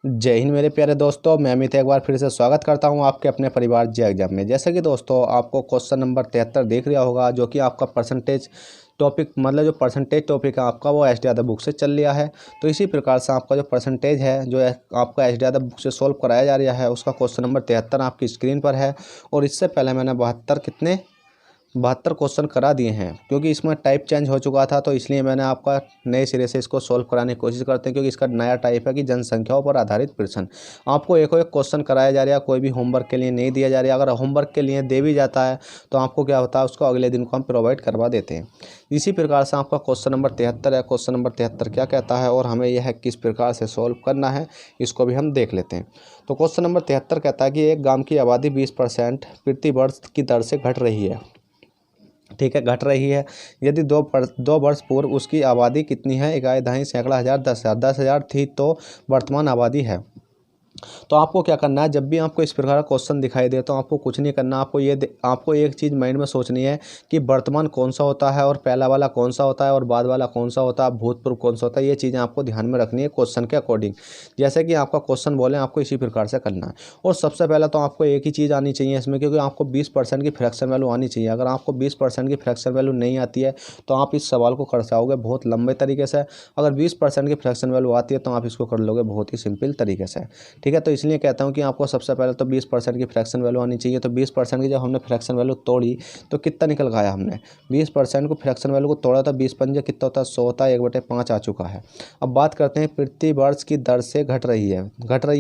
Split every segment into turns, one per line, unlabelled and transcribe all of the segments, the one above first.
जय हिंद मेरे प्यारे दोस्तों। मैं अमित एक बार फिर से स्वागत करता हूं आपके अपने परिवार जे एग्जाम में। जैसे कि दोस्तों आपको क्वेश्चन नंबर 73 दिख रहा होगा, जो कि आपका परसेंटेज टॉपिक मतलब जो परसेंटेज टॉपिक है आपका वो एस डी यादव बुक से चल लिया है। तो इसी प्रकार से आपका जो परसेंटेज है जो आपका एस डी यादव बुक से सॉल्व कराया जा रहा है, उसका क्वेश्चन नंबर 73 आपकी स्क्रीन पर है। और इससे पहले मैंने 72 क्वेश्चन करा दिए हैं, क्योंकि इसमें टाइप चेंज हो चुका था, तो इसलिए मैंने आपका नए सिरे से इसको सॉल्व कराने की कोशिश करते हैं। क्योंकि इसका नया टाइप है कि जनसंख्याओं पर आधारित प्रश्न। आपको एक क्वेश्चन कराया जा रहा है, कोई भी होमवर्क के लिए नहीं दिया जा रहा है। अगर होमवर्क के लिए दे भी जाता है तो आपको क्या होता है, उसको अगले दिन को हम प्रोवाइड करवा देते हैं। इसी प्रकार से आपका क्वेश्चन नंबर 73 है। क्वेश्चन नंबर 73 क्या कहता है और हमें यह किस प्रकार से सॉल्व करना है, इसको भी हम देख लेते हैं। तो क्वेश्चन नंबर 73 कहता है कि एक गांव की आबादी 20% प्रति वर्ष की दर से घट रही है। ठीक है, घट रही है। यदि 2 वर्ष पूर्व उसकी आबादी कितनी है? इकाई, दहाई, सैकड़ा, हज़ार, 10,000। 10,000 थी तो वर्तमान आबादी है। तो आपको क्या करना है, जब भी आपको इस प्रकार का क्वेश्चन दिखाई दे तो आपको कुछ नहीं करना। आपको एक चीज़ माइंड में सोचनी है कि वर्तमान कौन सा होता है और पहला वाला कौन सा होता है और बाद वाला कौन सा होता है, भूतपूर्व कौन सा होता है। ये चीज़ें आपको ध्यान में रखनी है क्वेश्चन के अकॉर्डिंग। जैसे कि आपका क्वेश्चन बोले, आपको इसी प्रकार से करना है। और सबसे पहले तो आपको एक ही चीज़ आनी चाहिए इसमें, क्योंकि आपको 20% की फ्रैक्शन वैल्यू आनी चाहिए। अगर आपको 20% की फ्रैक्शन वैल्यू नहीं आती है तो आप इस सवाल को कर जाओगे बहुत लंबे तरीके से। अगर 20% की फ्रैक्शन वैल्यू आती है तो आप इसको कर लोगे बहुत ही सिंपल तरीके से। ठीक है, तो इसलिए कहता हूँ कि आपको सबसे पहले तो 20% की फ्रैक्शन वैल्यू आनी चाहिए। तो 20% की जब हमने फ्रैक्शन वैल्यू तोड़ी तो कितना निकल गया हमने? 20% को फ्रैक्शन वैल्यू को तोड़ा तो 20 पंजे कितना होता है? 100 होता है। 1/5 आ चुका है। अब बात करते हैं प्रति वर्ष की दर से घट रही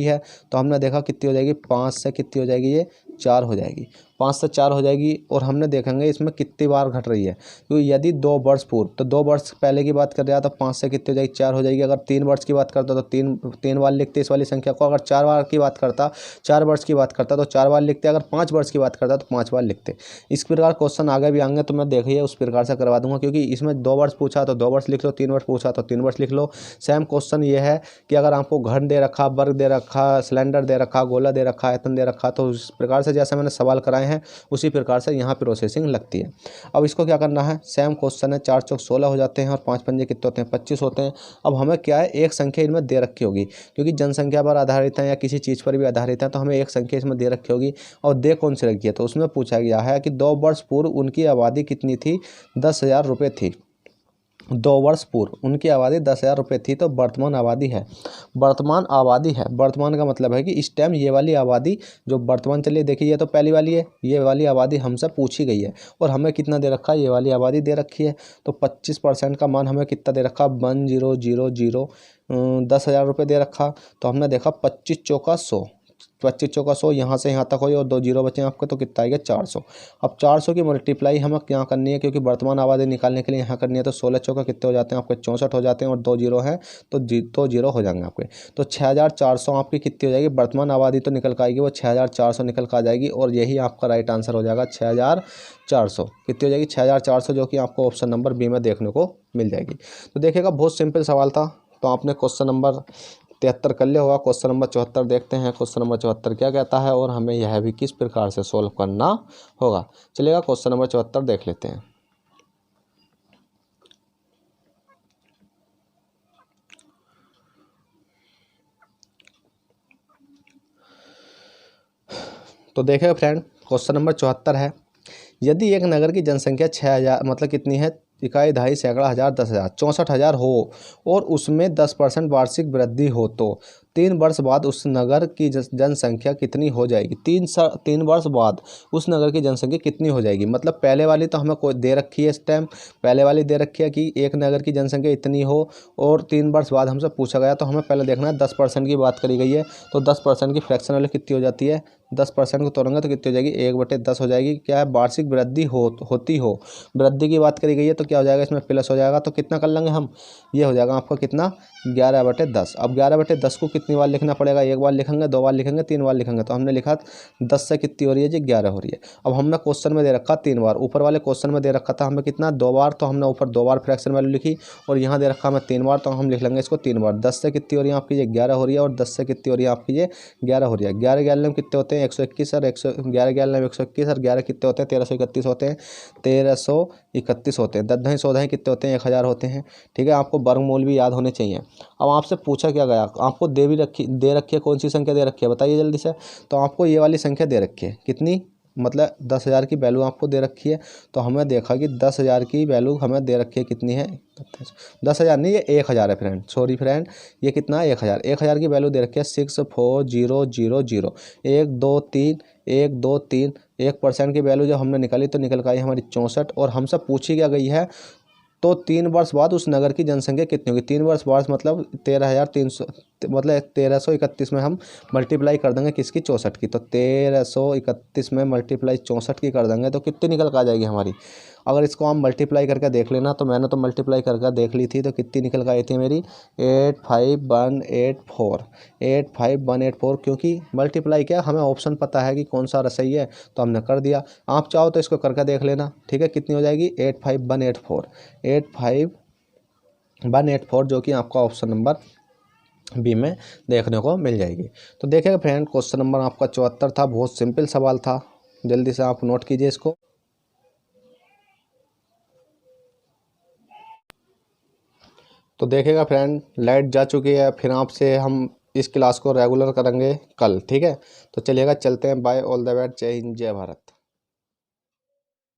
है। तो हमने देखा कितनी हो जाएगी, 5 से कितनी हो जाएगी, ये 4 हो जाएगी। 5 से 4 हो जाएगी। और हमने देखेंगे इसमें कितनी बार घट रही है। क्योंकि यदि 2 वर्ष पूर्व, तो 2 वर्ष पहले की बात कर रहा तो 5 से कितनी हो जाएगी, 4 हो जाएगी। अगर 3 वर्ष की बात करता तो तीन बार लिखते इस वाली संख्या को। अगर 4 बार की बात करता, 4 वर्ष की बात करता तो 4 बार लिखते। अगर 5 वर्ष की बात करता तो 5 बार लिखते। इस प्रकार क्वेश्चन आगे भी आएंगे तो मैं देखिए उस प्रकार से करवा दूंगा। क्योंकि इसमें 2 वर्ष पूछा तो 2 वर्ष लिख लो, 3 वर्ष पूछा तो 3 वर्ष लिख लो। सेम क्वेश्चन ये है कि अगर आपको घन दे रखा, वर्ग दे रखा, सिलेंडर दे रखा, गोला दे रखा, आयतन दे रखा, तो उस प्रकार से जैसे मैंने सवाल कराए हैं उसी प्रकार से यहाँ प्रोसेसिंग लगती है। अब इसको क्या करना है, सेम क्वेश्चन है। 4 चौक 16 हो जाते हैं और 5 पंजे कितने होते हैं? 25 होते हैं। अब हमें क्या है, एक संख्या इनमें दे रखी होगी, क्योंकि जनसंख्या पर आधारित है या किसी चीज़ पर भी आधारित है, तो हमें एक संख्या इसमें दे रखी होगी। और दे कौन सी रखी है, तो उसमें पूछा गया है कि 2 वर्ष पूर्व उनकी आबादी कितनी थी? 10,000 रुपये थी। 2 वर्ष पूर्व उनकी आबादी 10,000 रुपये थी। तो वर्तमान आबादी है। वर्तमान का मतलब है कि इस टाइम ये वाली आबादी जो वर्तमान, चलिए देखिए ये तो पहली वाली है, ये वाली आबादी हमसे पूछी गई है और हमें कितना दे रखा है, ये वाली आबादी दे रखी है। तो 25% का मान हमें कितना दे रखा? 1000 10,000 रुपये दे रखा। तो हमने देखा 25 चौका 100, 25 चौका 100, यहाँ से यहाँ तक हो और 2 जीरो बचे आपके, तो कितना आएगा? 400। अब 400 की मल्टीप्लाई हमें यहाँ करनी है, क्योंकि वर्तमान आबादी निकालने के लिए यहाँ करनी है। तो 16 चौका कितने हो जाते हैं आपके? 64 हो जाते हैं। और 2 जीरो हैं तो 2 जीरो हो जाएंगे आपके। तो 6,400 आपकी कितनी हो जाएगी? वर्तमान आबादी तो निकल कर आएगी, वो 6,400 निकल कर आ जाएगी। और यही आपका राइट आंसर हो जाएगा। 6,400 कितनी हो जाएगी? 6,400, जो कि आपको ऑप्शन नंबर बी में देखने को मिल जाएगी। तो देखिएगा बहुत सिंपल सवाल था। तो आपने क्वेश्चन नंबर 73 कर लिया होगा। क्वेश्चन नंबर 74 देखते हैं। क्वेश्चन नंबर 74 क्या कहता है और हमें यह भी किस प्रकार से सॉल्व करना होगा। चलिएगा क्वेश्चन नंबर 74 देख लेते हैं। तो देखिए फ्रेंड, क्वेश्चन नंबर 74 है। यदि एक नगर की जनसंख्या 6,000 मतलब कितनी है? इकाई, दहाई, सैकड़ा, हज़ार, 10,000, 64,000 हो और उसमें 10% वार्षिक वृद्धि हो तो 3 वर्ष बाद उस नगर की जनसंख्या कितनी हो जाएगी? 3 वर्ष बाद उस नगर की जनसंख्या कितनी हो जाएगी? मतलब पहले वाली तो हमें कोई दे रखी है, इस टाइम पहले वाली दे रखी है कि एक नगर की जनसंख्या इतनी हो और 3 वर्ष बाद हमसे पूछा गया। तो हमें पहले देखना है 10% की बात करी गई है। तो 10% की फ्रैक्शन वैल्यू कितनी हो जाती है? 10% को तोड़ेंगे तो कितनी हो जाएगी? 1/10 हो जाएगी। क्या है? वार्षिक वृद्धि होती हो, वृद्धि की बात करी गई है तो क्या हो जाएगा? इसमें प्लस हो जाएगा। तो कितना कर लेंगे हम? ये हो जाएगा आपका कितना? 11/10। अब 11/10 को कितनी बार लिखना पड़ेगा? 1 बार लिखेंगे, 2 बार लिखेंगे, 3 बार लिखेंगे। तो हमने लिखा 10 से कितनी हो रही है जी? 11 हो रही है। अब हमने क्वेश्चन में दे रखा 3 बार, ऊपर वाले क्वेश्चन में दे रखा था हमें कितना? 2 बार। तो हमने ऊपर 2 बार फ्रैक्शन वैल्यू लिखी और यहाँ दे रखा हमें 3 बार, तो हम लिख लेंगे इसको 3 बार। 10 से कितनी हो रही है आपकी? ये 11 हो रही है। और 10 से कितनी हो रही है आपकी? ये 11 हो रही है। 11 11 में कितने होते हैं? 121 और 11 11 में 121 और 11 कितने होते हैं? 1331 होते हैं। 1331 होते हैं। 10 दही 100 कितने होते हैं? 1000 होते हैं। ठीक है, आपको वर्गमूल भी याद होने चाहिए। अब आपसे पूछा क्या गया, आपको दे भी दे रखी है। कौन सी संख्या दे रखी है बताइए जल्दी से। तो आपको ये वाली संख्या दे रखी है, कितनी, मतलब 10,000 की वैल्यू आपको दे रखी है। तो हमें देखा कि 10,000 की वैल्यू हमें दे रखी है, कितनी है, 10,000 नहीं, ये 1,000 है फ्रेंड, सॉरी फ्रेंड, ये कितना है, 1,000। 1,000 की वैल्यू दे रखी है 64000। 1 2 3 1% की वैल्यू जब हमने निकाली तो निकल कर आई हमारी 64। और हमसे पूछी क्या गई है, तो 3 वर्ष बाद उस नगर की जनसंख्या कितनी होगी। 3 वर्ष बाद मतलब 13,300, मतलब 1331 में हम मल्टीप्लाई कर देंगे किसकी, 64 की। तो 1331 में मल्टीप्लाई 64 की कर देंगे तो कितनी निकल कर आ जाएगी हमारी। अगर इसको हम मल्टीप्लाई करके देख लेना, तो मैंने तो मल्टीप्लाई करके देख ली थी, तो कितनी निकल कर आई थी मेरी, 85184। 85184, क्योंकि मल्टीप्लाई क्या, हमें ऑप्शन पता है कि कौन सा सही है तो हमने कर दिया। आप चाहो तो इसको करके देख लेना, ठीक है, कितनी हो जाएगी, 85184। 85184 जो कि आपका ऑप्शन नंबर बी में देखने को मिल जाएगी। तो देखिएगा फ्रेंड, क्वेश्चन नंबर आपका 74 था, बहुत सिंपल सवाल था, जल्दी से आप नोट कीजिए इसको। तो देखिएगा फ्रेंड, लाइट जा चुकी है, फिर आपसे हम इस क्लास को रेगुलर करेंगे कल, ठीक है। तो चलिएगा, चलते हैं, बाय, ऑल द बेस्ट, जय हिंद, जय भारत।